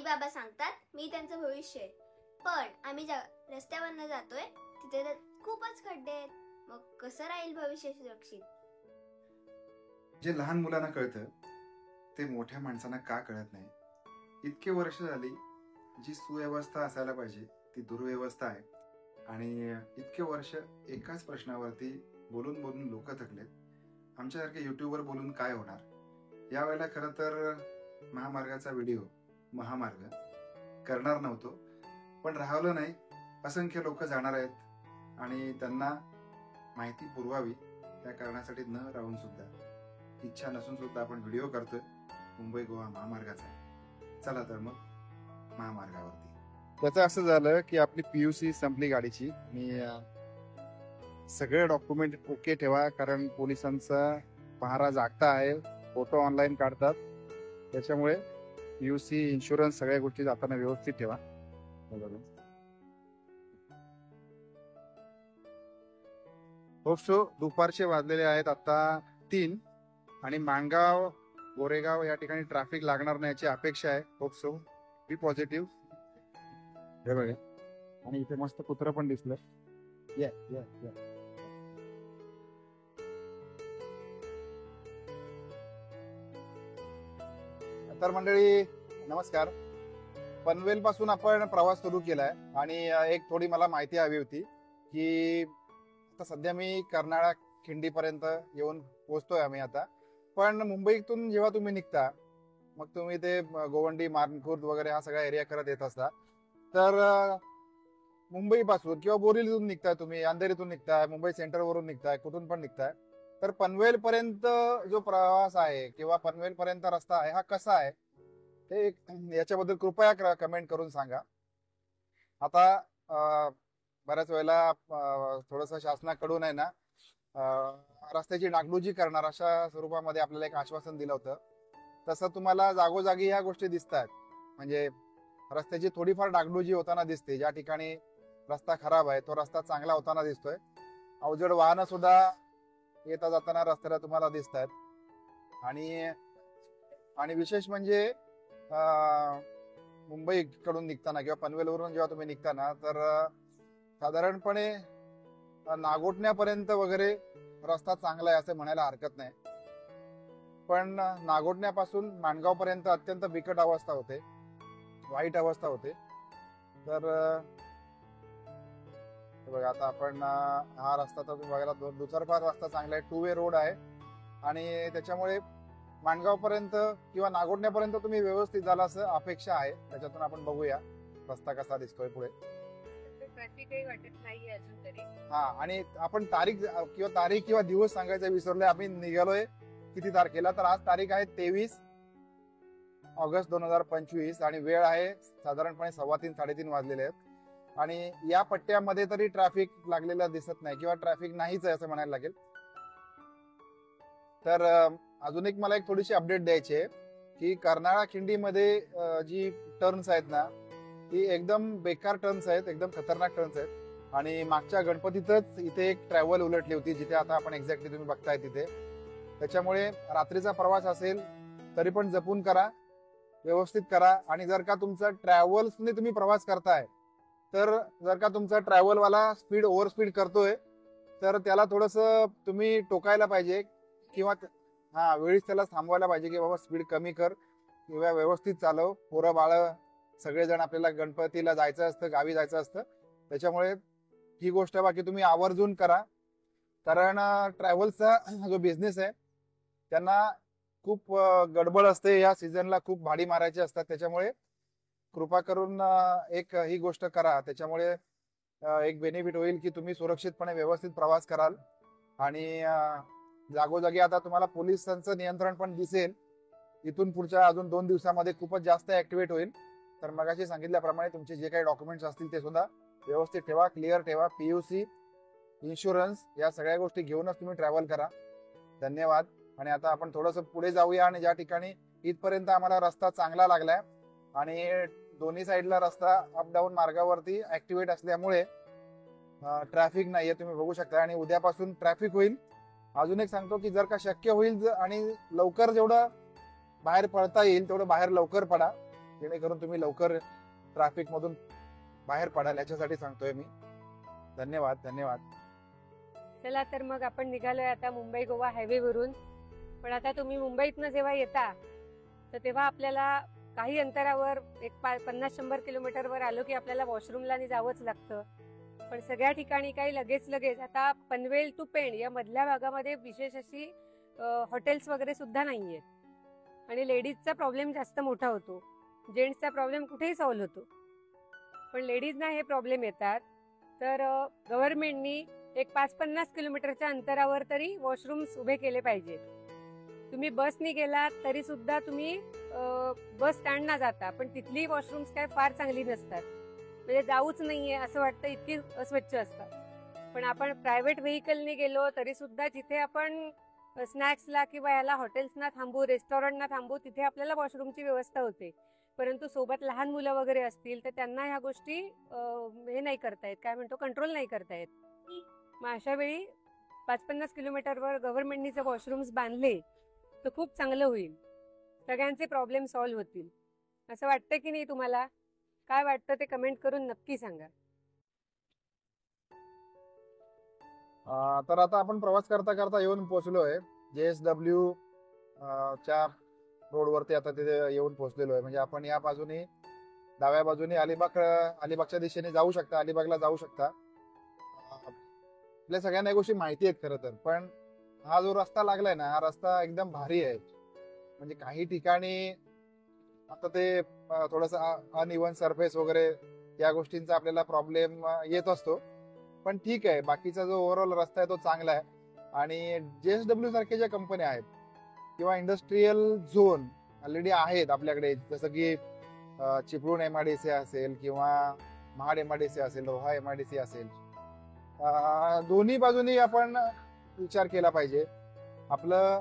आई बाबा सांगतात मी त्यांचं भविष्य आहे, पण आम्ही ज्या रस्त्यावरनं जातोय तिथे तर खूपच खड्डे आहेत. मग कसं राहील भविष्य सुरक्षित? जे लहान मुलांना कळतं ते मोठ्या माणसांना का कळत नाही. इतके वर्ष झाली जी सुव्यवस्था असायला पाहिजे ती दुर्व्यवस्था आहे. आणि इतके वर्ष एकाच प्रश्नावरती बोलून बोलून लोक थकलेत. आमच्यासारखे युट्यूबवर बोलून काय होणार. यावेळेला खरं तर महामार्गाचा व्हिडिओ महामार्ग करणार नव्हतो, पण राहवलं नाही. असंख्य लोक जाणार आहेत आणि त्यांना माहिती पुरवावी त्या कारणासाठी न राहून सुद्धा, इच्छा नसून सुद्धा आपण व्हिडिओ करतोय मुंबई गोवा महामार्गाचा. चला तर मग महामार्गावरती. त्याचं असं झालं की आपली PUC संपली गाडीची. मी सगळे डॉक्युमेंट ओके ठेवा, कारण पोलिसांचा पहारा जागता आहे. फोटो ऑनलाईन काढतात, त्याच्यामुळे PUC इन्शुरन्स सगळ्या गोष्टी जाताना व्यवस्थित ठेवा. होपसो दुपारचे वाजलेले आहेत आता 3 आणि माणगाव गोरेगाव या ठिकाणी ट्रॅफिक लागणार नाही याची अपेक्षा आहे. होपसो बी पॉझिटिव्ह. हे बघा, आणि इथे मस्त कुत्र पण दिसलं. या या या. तर मंडळी नमस्कार. पनवेल पासून आपण प्रवास सुरू केलाय आणि एक थोडी मला माहिती हवी होती की आता सध्या मी कर्नाळा खिंडीपर्यंत येऊन पोहोचतोय आम्ही आता. पण मुंबईतून जेव्हा तुम्ही निघता, मग तुम्ही ते गोवंडी मानखुर्द वगैरे हा सगळा एरिया करत येत असता, तर मुंबई पासून किंवा बोरिवलीतून निघताय, तुम्ही अंधेरीतून निघताय, मुंबई सेंटरवरून निघताय, कुठून पण निघताय, तर पनवेल पर्यंत जो प्रवास आहे किंवा पनवेल पर्यंत रस्ता आहे हा कसा आहे ते याच्याबद्दल कृपया कमेंट करून सांगा. आता बऱ्याच वेळेला थोडस शासनाकडून आहे ना रस्त्याची डागडुजी करणार अशा स्वरूपामध्ये आपल्याला एक आश्वासन दिलं होतं. तसं तुम्हाला जागोजागी ह्या गोष्टी दिसतात. म्हणजे रस्त्याची थोडीफार डागडुजी होताना दिसते. ज्या ठिकाणी रस्ता खराब आहे तो रस्ता चांगला होताना दिसतोय. अवजड वाहनं सुद्धा येता जाताना रस्त्याला तुम्हाला दिसत आहेत. आणि विशेष म्हणजे मुंबईकडून निघताना किंवा पनवेलवरून जेव्हा तुम्ही निघताना, तर साधारणपणे नागोठण्यापर्यंत वगैरे रस्ता चांगला आहे असं म्हणायला हरकत नाही. पण नागोठण्यापासून माणगाव पर्यंत अत्यंत बिकट अवस्था होते, वाईट अवस्था होते. तर बघा आता आपण हा रस्ता तर बघायला दुतर्फा रस्ता चांगला आहे, 2 वे रोड आहे आणि त्याच्यामुळे माणगाव पर्यंत किंवा नागोठण्यापर्यंत तुम्ही व्यवस्थित झाला असं अपेक्षा आहे. त्याच्यातून आपण बघूया रस्ता कसा दिसतोय पुढे. ट्रॅफिकही वाटत नाहीये अजून तरी. हा, आणि आपण तारीख किंवा दिवस सांगायचा विसरलोय. आम्ही निघालोय किती तारखेला, तर आज तारीख आहे 23 ऑगस्ट 2025 आणि वेळ आहे साधारणपणे 3:15 3:30 वाजलेले आहेत. आणि या पट्ट्यामध्ये तरी ट्रॅफिक लागलेलं दिसत नाही किंवा ट्रॅफिक नाहीच आहे असं म्हणायला लागेल. तर अजून एक मला एक थोडीशी अपडेट द्यायची आहे की कर्नाळा खिंडीमध्ये जी टर्न्स आहेत ना ती एकदम बेकार टर्न्स आहेत, एकदम खतरनाक टर्न्स आहेत. आणि मागच्या गणपतीतच इथे एक ट्रॅव्हल उलटली होती, जिथे आता आपण एक्झॅक्टली तुम्ही बघताय तिथे. त्याच्यामुळे रात्रीचा प्रवास असेल तरी पण जपून करा, व्यवस्थित करा. आणि जर का तुमचा ट्रॅव्हल्सने तुम्ही प्रवास करताय, तर जर का तुमचा ट्रॅव्हलवाला ओव्हर स्पीड करतोय, तर त्याला थोडस तुम्ही टोकायला पाहिजे किंवा वेळीच त्याला थांबवायला पाहिजे की बाबा स्पीड कमी कर किंवा व्यवस्थित चालव. पोरं बाळ सगळेजण आपल्याला गणपतीला जायचं असतं, गावी जायचं असतं. त्याच्यामुळे ही गोष्ट बाकी तुम्ही आवर्जून करा, कारण ट्रॅव्हल्सचा जो बिझनेस आहे त्यांना खूप गडबड असते. या सीझनला खूप भाडी मारायची असतात. त्याच्यामुळे कृपा करून एक ही गोष्ट करा. त्याच्यामुळे एक बेनिफिट होईल की तुम्ही सुरक्षितपणे व्यवस्थित प्रवास कराल. आणि जागोजागी आता तुम्हाला पोलिसांचं नियंत्रण पण दिसेल. इथून पुढच्या अजून 2 दिवसामध्ये खूपच जास्त ऍक्टिव्हेट होईल. तर मगाशी सांगितल्याप्रमाणे तुमचे जे काही डॉक्युमेंट्स असतील ते सुद्धा व्यवस्थित ठेवा, क्लिअर ठेवा. PUC इन्शुरन्स या सगळ्या गोष्टी घेऊनच तुम्ही ट्रॅव्हल करा. धन्यवाद. आणि आता आपण थोडंसं पुढे जाऊया. आणि ज्या ठिकाणी इथपर्यंत आम्हाला रस्ता चांगला लागलाय आणि दोन्ही साईडला रस्ता अप डाऊन मार्गावरती ऍक्टिव्हेट असल्यामुळे ट्रॅफिक नाहीये, तुम्ही बघू शकता. आणि उद्यापासून ट्रॅफिक होईल. अजून एक सांगतो की जर का शक्य होईल आणि लवकर जेवढं बाहेर पडता येईल तेवढं बाहेर लवकर पडा. जेणेकरून तुम्ही लवकर ट्रॅफिक मधून बाहेर पडाल, याच्यासाठी सांगतोय मी. धन्यवाद धन्यवाद. चला तर मग आपण निघालोय आता मुंबई गोवा हायवे वरून. पण आता तुम्ही मुंबईतनं जेव्हा येता तर तेव्हा आपल्याला काही अंतरावर एक 50-100 किलोमीटरवर आलो की आपल्याला वॉशरूमला जावंच लागतं. पण सगळ्या ठिकाणी काही लगेच आता पनवेल टू पेण या मधल्या भागामध्ये विशेष अशी हॉटेल्स वगैरे सुद्धा नाहीये. आणि लेडीजचा प्रॉब्लेम जास्त मोठा होतो. जेंट्सचा प्रॉब्लेम कुठेही सॉल्व्ह होतो, पण लेडीजना हे प्रॉब्लेम येतात. तर गव्हर्नमेंटनी एक 5-50 किलोमीटरच्या अंतरावर तरी वॉशरूम्स उभे केले पाहिजे. तुम्ही बसनी गेलात तरी सुद्धा तुम्ही बस स्टँडना जाता, पण तिथली वॉशरूम्स काय फार चांगली नसतात. म्हणजे जाऊच नाहीये असं वाटतं, इतकी अस्वच्छ असतात. पण आपण प्रायव्हेट व्हेकलने गेलो तरी सुद्धा जिथे आपण स्नॅक्सला किंवा याला हॉटेल्सना थांबू, रेस्टॉरंटना थांबू, तिथे आपल्याला वॉशरूमची व्यवस्था होते. परंतु सोबत लहान मुलं वगैरे असतील तर त्यांना ह्या गोष्टी हे नाही करतायत, काय म्हणतो, कंट्रोल नाही करतायत. मग अशा वेळी 5-50 किलोमीटरवर गव्हर्नमेंटनी जर वॉशरूम्स बांधले तर खूप चांगलं होईल. सगळ्यांचे प्रॉब्लेम सॉल्व्ह होतील. असं वाटतं की नाही तुम्हाला? काय वाटतं ते कमेंट करून नक्की सांगा. तर आता आपण प्रवास करता करता येऊन पोहोचलोय JSW च्या रोडवरती. आता तिथे येऊन पोहोचलेलो आहे. म्हणजे आपण या बाजूने, डाव्या बाजूने अलिबागच्या दिशेने जाऊ शकता, अलिबागला जाऊ शकता. आपल्या सगळ्यांना या गोष्टी माहिती आहेत खरं तर, पण हा जो रस्ता लागलाय ना, हा रस्ता एकदम भारी आहे. म्हणजे काही ठिकाणी आता ते थोडस अनइव्हन सरफेस वगैरे या गोष्टींचा आपल्याला प्रॉब्लेम येत असतो, पण ठीक आहे. बाकीचा जो ओव्हरऑल रस्ता आहे तो चांगला आहे. आणि JSW सारख्या ज्या कंपन्या आहेत किंवा इंडस्ट्रीयल झोन ऑलरेडी आहेत आपल्याकडे, जसं की चिपळूण MIDC असेल किंवा महाड MIDC असेल, रोहा MIDC असेल, दोन्ही बाजूनी आपण विचार केला पाहिजे. आपलं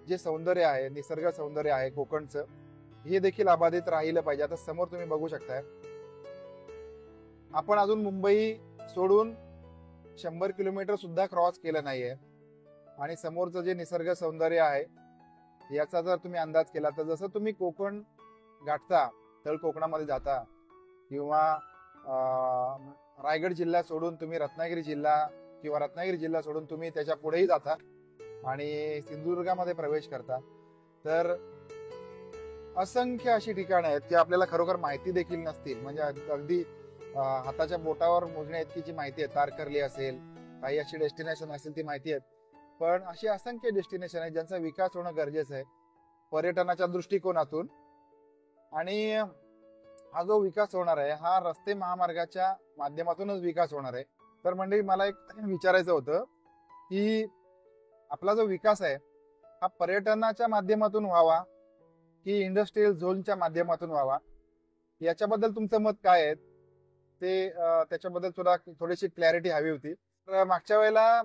जे सौंदर्य आहे, निसर्ग सौंदर्य आहे कोकणचं, हे देखील अबाधित राहिलं पाहिजे. आता समोर तुम्ही बघू शकताय, आपण अजून मुंबई सोडून 100 किलोमीटर सुद्धा क्रॉस केलं नाहीये. आणि समोरचं जे निसर्ग सौंदर्य आहे याचा जर तुम्ही अंदाज केला तर जसं तुम्ही कोकण गाठता, तळ कोकणामध्ये जाता, किंवा रायगड जिल्हा सोडून तुम्ही रत्नागिरी जिल्हा, किंवा रत्नागिरी जिल्हा सोडून तुम्ही त्याच्या पुढेही जाता आणि सिंधुदुर्गामध्ये प्रवेश करता, तर असंख्य अशी ठिकाणं आहेत की आपल्याला खरोखर माहिती देखील नसतील. म्हणजे अगदी हाताच्या बोटावर मोजण्या इतकीची माहिती आहे. तारकर्ली असेल, काही अशी डेस्टिनेशन असेल ती माहिती आहेत. पण अशी असंख्य डेस्टिनेशन आहेत ज्यांचा विकास होणं गरजेचं आहे पर्यटनाच्या दृष्टिकोनातून. आणि हा जो विकास होणार आहे हा रस्ते महामार्गाच्या माध्यमातूनच विकास होणार आहे. तर मंडळी, मला एक विचारायचं होतं की आपला जो विकास आहे हा पर्यटनाच्या माध्यमातून व्हावा की इंडस्ट्रीयल झोनच्या माध्यमातून व्हावा, याच्याबद्दल तुमचं मत काय आहे ते त्याच्याबद्दल सुद्धा थोडीशी क्लॅरिटी हवी होती. तर मागच्या वेळेला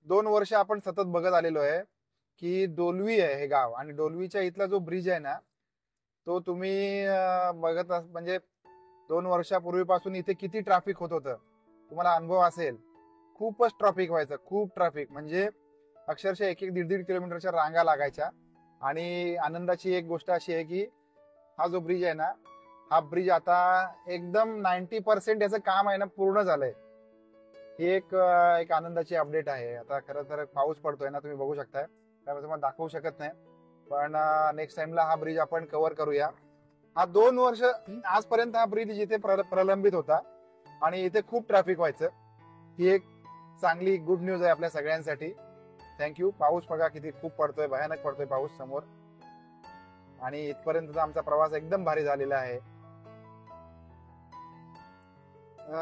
2 वर्ष आपण सतत बघत आलेलो आहे की डोलवी आहे हे गाव, आणि डोलवीच्या इथला जो ब्रिज आहे ना तो तुम्ही बघत म्हणजे 2 वर्षापूर्वीपासून इथे किती ट्रॅफिक होत होतं तुम्हाला अनुभव असेल. खूपच ट्रॅफिक व्हायचं, खूप ट्रॅफिक. म्हणजे अक्षरशः 1-1, 1.5 किलोमीटरच्या रांगा लागायच्या. आणि आनंदाची एक गोष्ट अशी आहे की हा जो ब्रिज आहे ना, हा ब्रिज आता एकदम 90% याचं काम आहे ना पूर्ण झालंय. ही एक आनंदाची अपडेट आहे. आता खरं तर पाऊस पडतोय ना, तुम्ही बघू शकताय, त्यामुळे तुम्हाला दाखवू शकत नाही, पण नेक्स्ट टाइमला हा ब्रिज आपण कव्हर करूया. हा 2 वर्ष आजपर्यंत हा ब्रिज जिथे प्रलंबित होता आणि इथे खूप ट्रॅफिक व्हायचं. ही एक चांगली गुड न्यूज आहे आपल्या सगळ्यांसाठी. थँक्यू. पाऊस बघा किती खूप पडतोय, भयानक पडतोय पाऊस समोर. आणि इथपर्यंतचा आमचा प्रवास एकदम भारी झालेला आहे.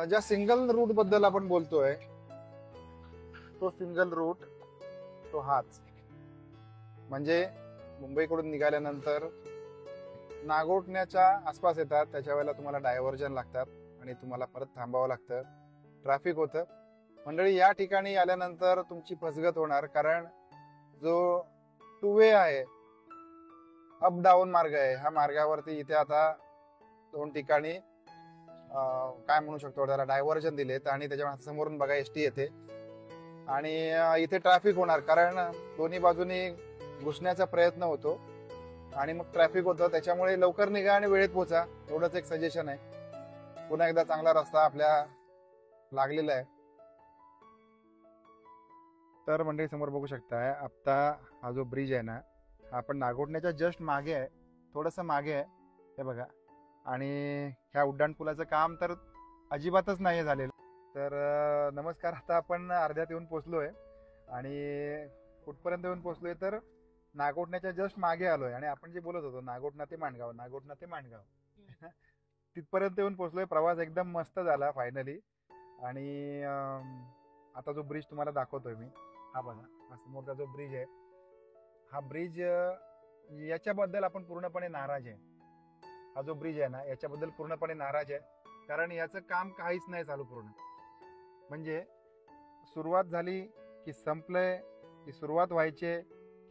ज्या सिंगल रूट बद्दल आपण बोलतोय तो सिंगल रूट तो हाच. म्हणजे मुंबईकडून निघाल्यानंतर नागोठण्याच्या आसपास येतात, त्याच्या वेळेला तुम्हाला डायव्हर्जन लागतात आणि तुम्हाला परत थांबावं लागतं, ट्रॅफिक होतं. मंडळी, या ठिकाणी आल्यानंतर तुमची फसगत होणार, कारण जो 2 वे आहे, अप डाऊन मार्ग आहे, ह्या मार्गावरती इथे आता 2 ठिकाणी काय म्हणू शकतो त्याला डायव्हर्जन दिलेत. आणि त्याच्या समोरून बघा ST येते आणि इथे ट्रॅफिक होणार, कारण दोन्ही बाजूनी घुसण्याचा प्रयत्न होतो. आणि मग ट्रॅफिक होतं. त्याच्यामुळे लवकर निघा आणि वेळेत पोहोचा, एवढंच एक सजेशन आहे. पुन्हा एकदा चांगला रस्ता आपल्या लागलेला आहे. तर मंडळी समोर बघू शकताय, आता हा जो ब्रिज आहे ना, हा आपण नागोठण्याच्या जस्ट मागे आहे, थोडंसं मागे आहे हे बघा. आणि ह्या उड्डाणपुलाचं काम तर अजिबातच नाही झालेलं. तर नमस्कार, आता आपण अर्ध्यात येऊन पोचलोय. आणि कुठपर्यंत येऊन पोचलोय तर नागोठण्याच्या जस्ट मागे आलोय. आणि आपण जे बोलत होतो नागोठणा ते माणगाव, नागोठणा ते माणगाव तिथपर्यंत येऊन पोचलोय. प्रवास एकदम मस्त झाला फायनली. आणि आता जो ब्रिज तुम्हाला दाखवतोय मी, हा बघा, हा समोरचा जो ब्रिज आहे, हा ब्रिज याच्याबद्दल आपण पूर्णपणे नाराज आहे. हा जो ब्रिज आहे ना, याच्याबद्दल पूर्णपणे नाराज आहे. कारण याचं काम काहीच नाही चालू पूर्ण. म्हणजे सुरुवात झाली की संपलंय, की सुरुवात व्हायची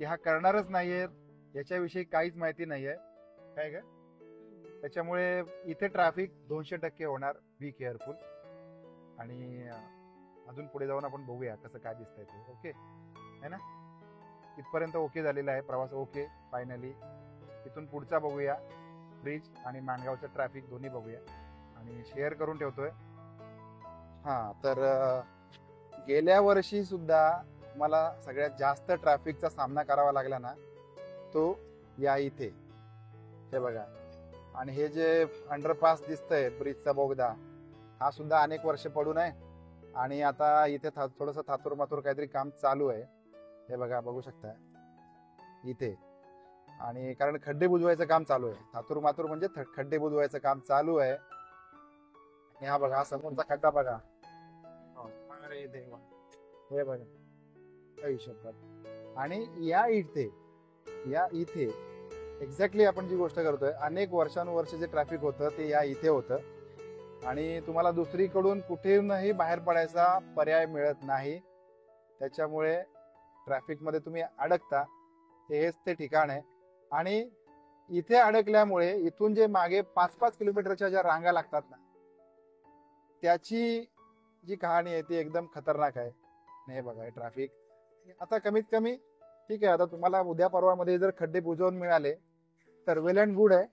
की हा करणारच नाहीये, याच्याविषयी काहीच माहिती नाहीये काय का. त्याच्यामुळे इथे ट्रॅफिक 200% होणार. Be careful. आणि अजून पुढे जाऊन आपण बघूया कसं काय दिसतंय ते. ओके है ना. इथपर्यंत ओके झालेला आहे प्रवास. ओके फायनली इथून पुढचा बघूया, ब्रिज आणि माणगावचं ट्रॅफिक दोन्ही बघूया. आणि शेअर करून ठेवतोय. हा तर गेल्या वर्षी सुद्धा मला सगळ्यात जास्त ट्रॅफिकचा सामना करावा लागला ना, तो या इथे हे बघा. आणि हे जे अंडरपास दिसतंय, ब्रिजचा बोगदा, हा सुद्धा अनेक वर्ष पडून आहे. आणि आता इथे थोडंसं थातूर मातूर काहीतरी काम चालू आहे हे बघा, बघू शकता इथे. आणि कारण खड्डे बुजवायचं काम चालू आहे. थातूर मातूर म्हणजे खड्डे बुजवायचं काम चालू आहे. आणि हा बघा, हा समोरचा खड्डा बघा. अरे देवा, हे बघा आयुष्यभर. आणि या इथे एक्झॅक्टली आपण जी गोष्ट करतोय, अनेक वर्षानुवर्ष जे ट्रॅफिक होतं ते या इथे होतं. आणि तुम्हाला दुसरीकडून कुठेही बाहेर पडायचा पर्याय मिळत नाही. त्याच्यामुळे ट्रॅफिकमध्ये तुम्ही अडकता. हेच ते ठिकाण आहे. आणि इथे अडकल्यामुळे इथून जे मागे 5-5 किलोमीटरच्या ज्या रांगा लागतात ना, त्याची जी कहाणी आहे ती एकदम खतरनाक आहे. हे बघा, हे ट्रॅफिक आता कमीत कमी ठीक आहे. आता तुम्हाला उद्या परवामध्ये जर खड्डे बुजवून मिळाले तर वेल अँड गुड आहे.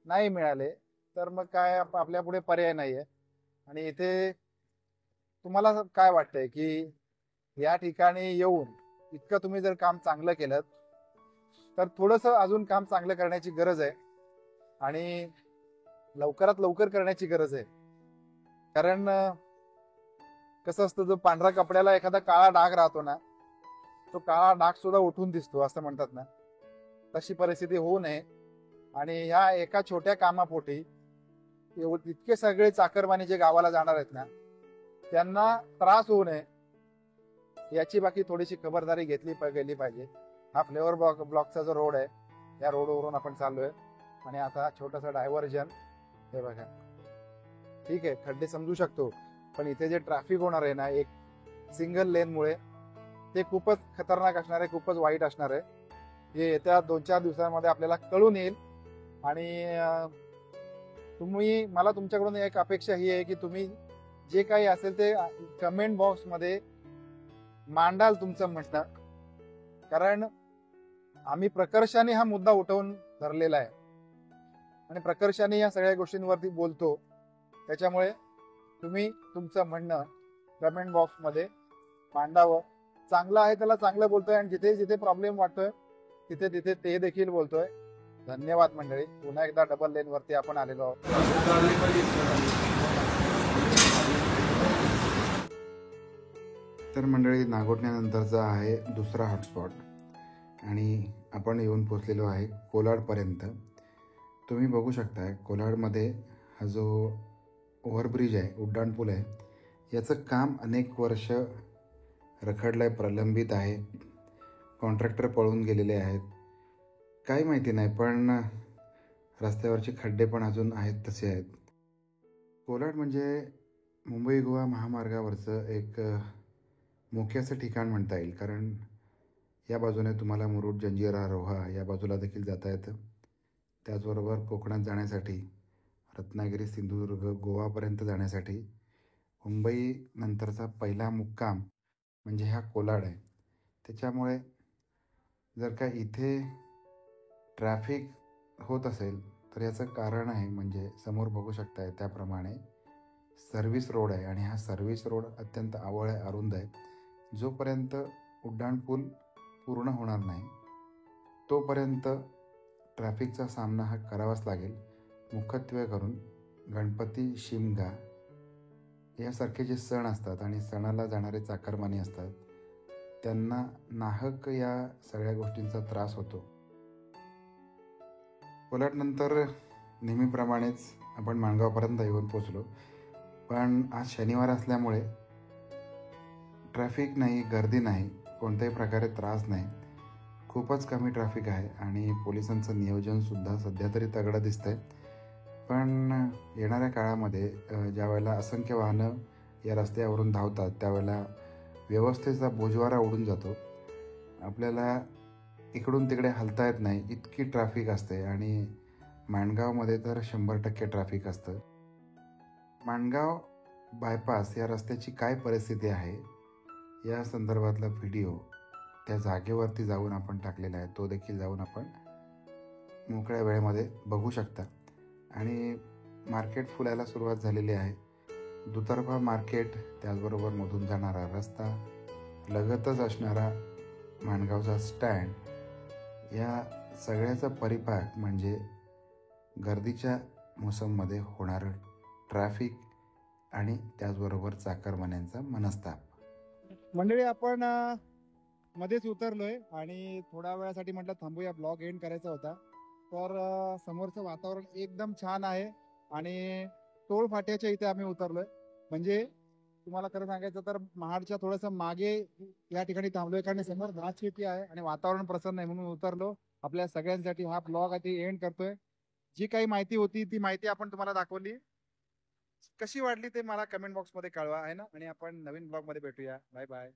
नाही मिळाले तर मग काय, आपल्या पुढे पर्याय नाहीये. आणि इथे तुम्हाला काय वाटतंय की या ठिकाणी येऊन इतकं तुम्ही जर काम चांगलं केलं तर थोडंसं अजून काम चांगलं करण्याची गरज आहे. आणि लवकरात लवकर करण्याची गरज आहे. कारण कसं असतं, जो पांढऱ्या कपड्याला एखादा काळा डाग राहतो ना, तो काळा डाग सुद्धा उठून दिसतो असं म्हणतात ना, तशी परिस्थिती होऊ नये. आणि ह्या एका छोट्या कामापोटी इतके सगळे चाकरमानी जे गावाला जाणार आहेत ना, त्यांना त्रास होऊ नये याची बाकी थोडीशी खबरदारी गेली पाहिजे. हा फ्लेवर ब्लॉकचा जो रोड आहे, या रोडवरून आपण चाललोय. आणि आता छोटासा डायव्हर्जन हे बघा. ठीक आहे, खड्डे समजू शकतो, पण इथे जे ट्रॅफिक होणार आहे ना एक सिंगल लेनमुळे, ते खूपच खतरनाक असणार आहे, खूपच वाईट असणार आहे. हे येत्या 2-4 दिवसांमध्ये आपल्याला कळून येईल. आणि मला तुमच्याकडून एक अपेक्षा ही आहे की तुम्ही जे काही असेल ते कमेंट बॉक्समध्ये मांडाल तुमचं म्हणणं. कारण आम्ही प्रकर्षाने हा मुद्दा उठवून धरलेला आहे आणि प्रकर्षाने या सगळ्या गोष्टींवरती बोलतो. त्याच्यामुळे तुम्ही तुमचं म्हणणं कमेंट बॉक्समध्ये मांडावं. चांगलं आहे त्याला चांगलं बोलतोय, आणि जिथे जिथे प्रॉब्लेम वाटतोय तिथे तिथे ते देखील बोलतोय. धन्यवाद मंडळी. पुन्हा एकदा डबल लेन वरती आपण आलेलो आहोत. तर मंडळी, नागोठण्यानंतरचा आहे दुसरा हॉटस्पॉट आणि आपण येऊन पोचलेलो आहे कोलाडपर्यंत. तुम्ही बघू शकताय कोलाडमध्ये हा जो ओव्हरब्रिज आहे, उड्डाणपूल आहे, याचं काम अनेक वर्ष रखडलं आहे, प्रलंबित आहे. कॉन्ट्रॅक्टर पळून गेलेले आहेत, काही माहिती नाही, पण रस्त्यावरचे खड्डे पण अजून आहेत तसे आहेत. कोलाड म्हणजे मुंबई गोवा महामार्गावरचं एक मोक्याचं ठिकाण म्हणता येईल. कारण या बाजूने तुम्हाला मुरुड, जंजिरा, रोहा या बाजूला देखील जाता येतं. त्याचबरोबर कोकणात जाण्यासाठी, रत्नागिरी, सिंधुदुर्ग, गोवापर्यंत जाण्यासाठी मुंबई नंतरचा पहिला मुक्काम म्हणजे हा कोलाड आहे. त्याच्यामुळे जर का इथे ट्रॅफिक होत असेल तर याचं कारण आहे म्हणजे समोर बघू शकताय त्याप्रमाणे सर्व्हिस रोड आहे आणि हा सर्व्हिस रोड अत्यंत आवळ आहे, अरुंद आहे. जोपर्यंत उड्डाणपूल पूर्ण होणार नाही तोपर्यंत ट्रॅफिकचा सामना हा करावाच लागेल. मुख्यत्वे करून गणपती, शिमगा यासारखे जे सण असतात आणि सणाला जाणारे चाकरमानी असतात त्यांना नाहक या सगळ्या गोष्टींचा त्रास होतो. उलटनंतर नेहमीप्रमाणेच आपण माणगावपर्यंत येऊन पोचलो. पण आज शनिवार असल्यामुळे ट्रॅफिक नाही, गर्दी नाही, कोणत्याही प्रकारे त्रास नाही. खूपच कमी ट्रॅफिक आहे आणि पोलिसांचं नियोजनसुद्धा सध्या तरी तगडं दिसतंय. पण येणाऱ्या काळामध्ये ज्या वेळेला असंख्य वाहनं या रस्त्यावरून धावतात त्यावेळेला व्यवस्थेचा बोजवारा उडून जातो. आपल्याला इकडून तिकडे हलता येत नाही, इतकी ट्रॅफिक असते आणि माणगावमध्ये तर 100% ट्रॅफिक असतं. माणगाव बायपास या रस्त्याची काय परिस्थिती आहे या संदर्भातला व्हिडिओ त्या जागेवरती जाऊन आपण टाकलेला आहे. तो देखील जाऊन आपण मोकळ्या वेळेमध्ये बघू शकता. आणि मार्केट फुलायला सुरुवात झालेली आहे. दुतर्फा मार्केट, त्याचबरोबर मधून जाणारा रस्ता, लगतच असणारा माणगावचा स्टँड, या सगळ्याचा परिपाक म्हणजे गर्दीच्या मोसममध्ये होणारं ट्रॅफिक आणि त्याचबरोबर चाकरमान्यांचा मनस्ताप. मंडळी, आपण मध्येच उतरलोय आणि थोड्या वेळासाठी म्हटलं थांबूया, ब्लॉग एंड करायचा होता. तर समोरचं वातावरण एकदम छान आहे आणि टोळ फाट्याच्या इथे आम्ही उतरलोय. म्हणजे तुम्हाला खरं सांगायचं तर महाडच्या थोडंसं मागे या ठिकाणी थांबलोय कारण समोर भात शेती आहे आणि वातावरण प्रसन्न आहे म्हणून उतरलो. आपल्या सगळ्यांसाठी हा ब्लॉग आधी एंड करतोय. जी काही माहिती होती ती माहिती आपण तुम्हाला दाखवली. कशी वाटली ते मला कमेंट बॉक्समध्ये कळवा आहे ना. आणि आपण नवीन ब्लॉग मध्ये भेटूया. Bye bye.